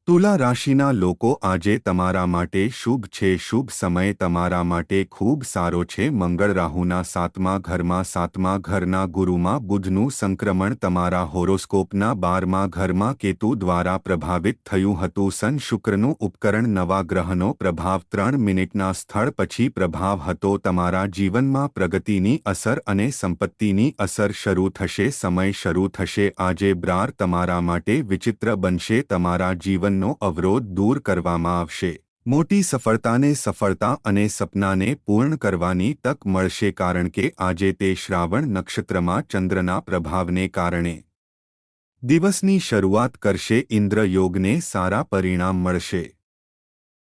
તુલા રાશિના લોકો આજે તમારા માટે શુભ છે. શુભ સમય તમારા માટે ખૂબ સારો છે. મંગળ રાહુના સાતમા ઘરમાં, સાતમા ઘરના ગુરુમાં બુધનું સંક્રમણ તમારા હોરોસ્કોપના 12મા ઘરમાં કેતુ દ્વારા પ્રભાવિત થયું હતું. શનિ શુક્રનું ઉપકરણ નવા ગ્રહનો પ્રભાવ 3 મિનિટના સ્થળ પછી પ્રભાવ હતો. તમારા જીવનમાં પ્રગતિની અસર અને સંપત્તિની અસર શરૂ થશે. સમય શરૂ થશે. આજે બ્રાર તમારા માટે વિચિત્ર બનશે. તમારા જીવન નો અવરોધ દૂર કરવામાં આવશે. મોટી સફળતા અને સપનાને પૂર્ણ કરવાની તક મળશે, કારણ કે આજે તે શ્રાવણ નક્ષત્રમાં ચંદ્રના પ્રભાવને કારણે દિવસની શરૂઆત કરશે. ઇન્દ્ર યોગને સારા પરિણામ મળશે.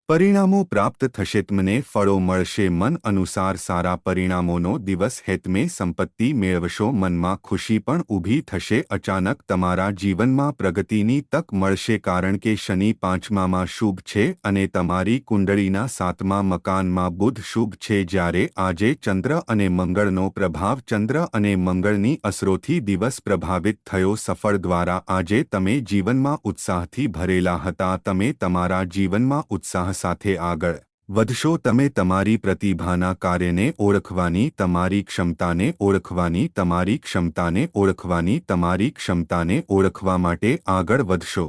પરિણામો પ્રાપ્ત થશે. તમને ફળો મળશે. મન અનુસાર સારા પરિણામોનો દિવસ. હેતમે સંપત્તિ મેળવશો. મનમાં ખુશી પણ ઊભી થશે. અચાનક તમારા જીવનમાં પ્રગતિની તક મળશે, કારણ કે શનિ પાંચમામાં શુભ છે અને તમારી કુંડળીના સાતમા મકાનમાં બુધ શુભ છે. જ્યારે આજે ચંદ્ર અને મંગળનો પ્રભાવ, ચંદ્ર અને મંગળની અસરોથી દિવસ પ્રભાવિત થયો. સફળ દ્વારા આજે તમે જીવનમાં ઉત્સાહથી ભરેલા હતા. તમે તમારા જીવનમાં ઉત્સાહ સાથે આગળ વધશો. તમે તમારી પ્રતિભાના કાર્યને ઓળખવાની, તમારી ક્ષમતાને ઓળખવાની, તમારી ક્ષમતાને ઓળખવાની, તમારી ક્ષમતાને ઓળખવા માટે આગળ વધશો.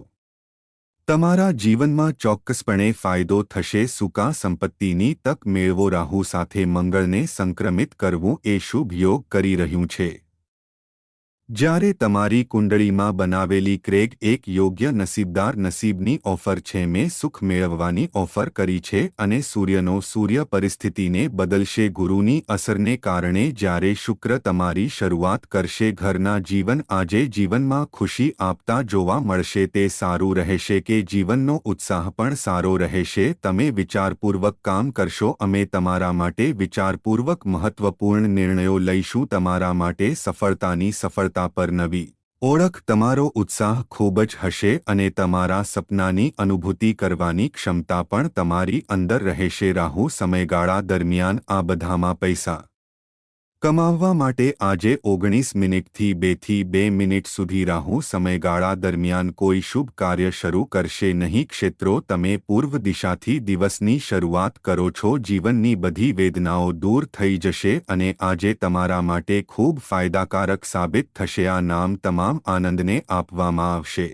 તમારા જીવનમાં ચોક્કસપણે ફાયદો થશે. સુકા સંપત્તિની તક મેળવો. રાહુ સાથે મંગળને સંક્રમિત કરવું એ શુભ યોગ કરી રહ્યું છે. જ્યારે તમારી કુંડળીમાં બનાવેલી ક્રેગ એક યોગ્ય નસીબદાર નસીબની ઓફર છે. મેં સુખ મેળવવાની ઓફર કરી છે અને સૂર્ય પરિસ્થિતિને બદલશે. ગુરુની અસરને કારણે જ્યારે શુક્ર તમારી શરૂઆત કરશે, ઘરના જીવન આજે જીવનમાં ખુશી આપતા જોવા મળશે. તે સારું રહેશે કે જીવનનો ઉત્સાહ પણ સારો રહેશે. તમે વિચારપૂર્વક કામ કરશો. અમે તમારા માટે વિચારપૂર્વક મહત્વપૂર્ણ નિર્ણયો લઈશું. તમારા માટે સફળતા પર નવી ઓળખ. તમારો ઉત્સાહ ખૂબ જ હશે અને તમારા સપનાની અનુભૂતિ કરવાની ક્ષમતા પણ તમારી અંદર રહેશે. રાહુ સમયગાળા દરમિયાન આ બધામાં પૈસા કમાવવા માટે આજે 19 મિનિટથી 2 મિનિટ સુધી રાહુ સમયગાળા દરમિયાન કોઈ શુભ કાર્ય શરૂ કરશે નહીં. ક્ષેત્રો, તમે પૂર્વ દિશાથી દિવસની શરૂઆત કરો છો. જીવનની બધી વેદનાઓ દૂર થઈ જશે અને આજે તમારા માટે ખૂબ ફાયદાકારક સાબિત થશે. આ નામ તમામ આનંદને આપવામાં આવશે.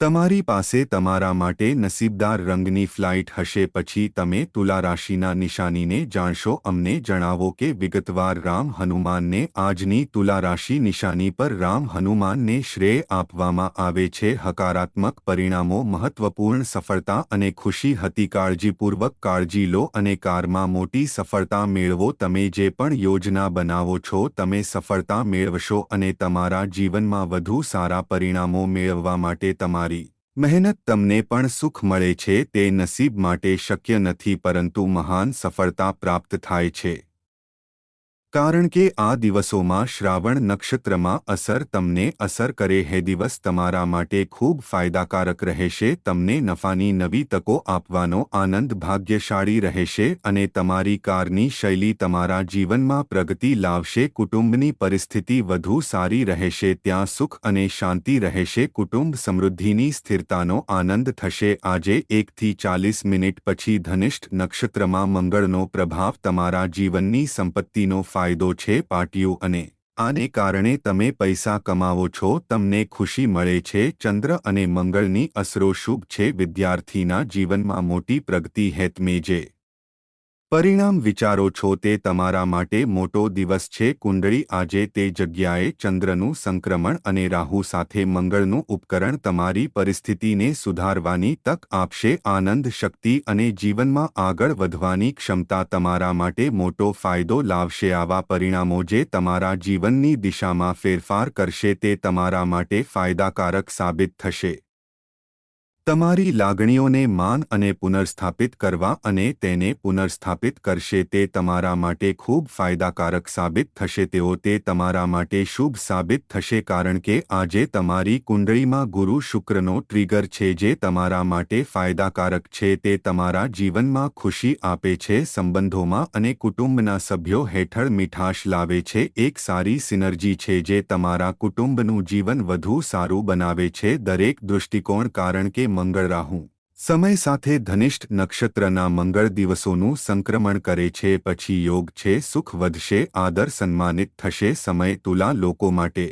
તમારી પાસે તમારા માટે નસીબદાર રંગની ફ્લાઇટ હશે. પછી તમે તુલા રાશિના નિશાનીને જાણશો. અમને જણાવો કે વિગતવાર. રામ હનુમાનને આજની તુલા રાશિ નિશાની પર રામ હનુમાનને શ્રેય આપવામાં આવે છે. હકારાત્મક પરિણામો, મહત્વપૂર્ણ સફળતા અને ખુશી હતી. કાળજીપૂર્વક કાળજી લો અને કારમાં મોટી સફળતા મેળવો. તમે જે પણ યોજના બનાવો છો, તમે સફળતા મેળવશો અને તમારા જીવનમાં વધુ સારા પરિણામો મેળવવા માટે તમારી મહેનત તમને પણ સુખ મળે છે. તે નસીબ માટે શક્ય નથી, પરંતુ મહાન સફળતા પ્રાપ્ત થાય છે, કારણ કે આ દિવસોમાં શ્રાવણ નક્ષત્રમાં અસર તમને અસર કરે. હે દિવસ તમારા માટે ખૂબ ફાયદાકારક રહેશે. તમને નફાની નવી તકો આપવાનો આનંદ ભાગ્યશાળી રહેશે અને તમારી કારની શૈલી તમારા જીવનમાં પ્રગતિ લાવશે. કુટુંબની પરિસ્થિતિ વધુ સારી રહેશે. ત્યાં સુખ અને શાંતિ રહેશે. કુટુંબ સમૃદ્ધિની સ્થિરતાનો આનંદ થશે. આજે 1 થી 40 મિનિટ પછી ધનિષ્ઠ નક્ષત્રમાં મંગળનો પ્રભાવ તમારા જીવનની સંપત્તિનો ફાયદો છે. પાર્ટીઓ અને આને કારણે તમે પૈસા કમાવો છો, તમને ખુશી મળે છે. ચંદ્ર અને મંગળની અસરો શુભ છે. વિદ્યાર્થીના જીવનમાં મોટી પ્રગતિ. હેતમે જે પરિણામ વિચારો છો તે તમારા માટે મોટો દિવસ છે. કુંડળી આજે તે જગ્યાએ ચંદ્રનું સંક્રમણ અને રાહુ સાથે મંગળનું ઉપકરણ તમારી પરિસ્થિતિને સુધારવાની તક આપશે. આનંદ, શક્તિ અને જીવનમાં આગળ વધવાની ક્ષમતા તમારા માટે મોટો ફાયદો લાવશે. આવા પરિણામો જે તમારા જીવનની દિશામાં ફેરફાર કરશે, તે તમારા માટે ફાયદાકારક સાબિત થશે. તમારી લાગણીઓને માન અને પુનર્સ્થાપિત કરવા અને તેને પુનર્સ્થાપિત કરશે. તે તમારા માટે ખૂબ ફાયદાકારક સાબિત થશે. તે તમારા માટે શુભ સાબિત થશે, કારણ કે આજે તમારી કુંડળીમાં ગુરુ શુક્રનો ટ્રિગર છે, જે તમારા માટે ફાયદાકારક છે. તે તમારા જીવનમાં ખુશી આપે છે, સંબંધોમાં અને કુટુંબના સભ્યો હેઠળ મીઠાશ લાવે છે. એક સારી સિનર્જી છે જે તમારા કુટુંબનું જીવન વધુ સારું બનાવે છે. દરેક દૃષ્ટિકોણ, કારણ કે મંગળ રાહુ સમય સાથે ધનિષ્ઠ નક્ષત્રના મંગળ દિવસોનું સંક્રમણ કરે છે. પછી યોગ છે, સુખ વધશે, આદર સન્માનિત થશે. સમય તુલા લોકો માટે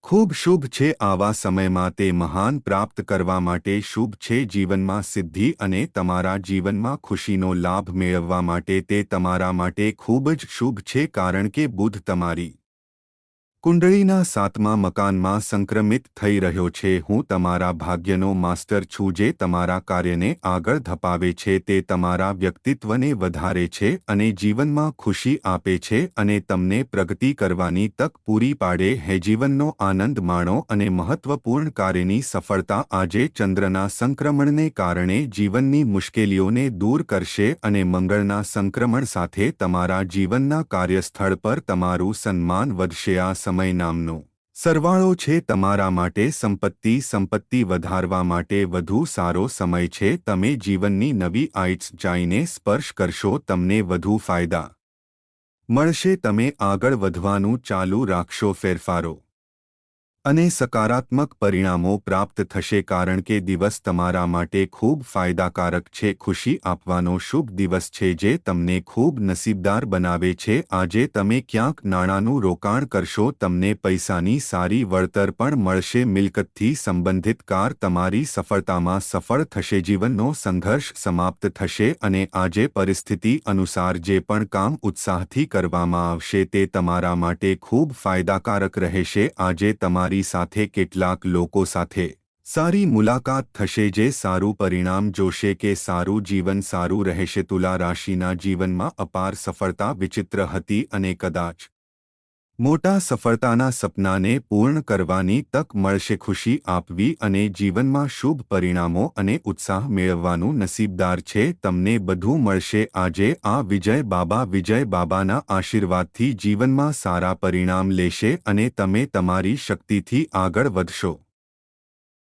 ખૂબ શુભ છે. આવા સમયમાં તે મહાન પ્રાપ્ત કરવા માટે શુભ છે. જીવનમાં સિદ્ધિ અને તમારા જીવનમાં ખુશીનો લાભ મેળવવા માટે તે તમારા માટે ખૂબ જ શુભ છે, કારણ કે બુધ તમારી કુંડળીના 7મા મકાનમાં સંક્રમિત થઈ રહ્યો છે. હું તમારા ભાગ્યનો માસ્ટર છું જે તમારા કાર્યને આગળ ધપાવે છે. તે તમારા વ્યક્તિત્વને વધારે છે અને જીવનમાં ખુશી આપે છે અને તમને પ્રગતિ કરવાની તક પૂરી પાડે છે. જીવનનો આનંદ માણો અને મહત્વપૂર્ણ કાર્યની સફળતા આજે ચંદ્રના સંક્રમણને કારણે જીવનની મુશ્કેલીઓને દૂર કરશે અને મંગળના સંક્રમણ સાથે તમારા જીવનના કાર્યસ્થળ પર તમારું સન્માન વધશે. આ સમય નામનો સરવાળો છે તમારા માટે સંપત્તિ વધારવા માટે વધુ સારો સમય છે. તમે જીવનની નવી આઇટ્સ જાઈને સ્પર્શ કરશો. તમને વધુ ફાયદા મળશે. તમે આગળ વધવાનું ચાલુ રાખશો. ફેરફારો અને સકારાત્મક પરિણામો પ્રાપ્ત થશે કારણ કે દિવસ તમારા માટે ખૂબ ફાયદાકારક છે. ખુશી આપવાનો શુભ દિવસ છે જે તમને ખૂબ નસીબદાર બનાવે છે. આજે તમે ક્યાંક નાણાંનું રોકાણ કરશો. તમને પૈસાની સારી વળતર પણ મળશે. મિલકતથી સંબંધિત કાર તમારી સફળતામાં સફળ થશે. જીવનનો સંઘર્ષ સમાપ્ત થશે અને આજે પરિસ્થિતિ અનુસાર જે પણ કામ ઉત્સાહથી કરવામાં આવશે તે તમારા માટે ખૂબ ફાયદાકારક રહેશે. આજે તમારી સાથે કેટલાક લોકો સાથે સારી મુલાકાત થશે જે સારું પરિણામ જોશે કે સારું જીવન સારું રહેશે. તુલા રાશિના જીવનમાં અપાર સફળતા વિચિત્ર હતી અને કદાચ મોટા સફળતાના સપનાને પૂર્ણ કરવાની તક મળશે. ખુશી આપવી અને જીવનમાં શુભ પરિણામો અને ઉત્સાહ મેળવવાનું નસીબદાર છે. તમને બધું મળશે. આજે આ વિજય બાબાના આશીર્વાદથી જીવનમાં સારા પરિણામ લેશે અને તમે તમારી શક્તિથી આગળ વધશો.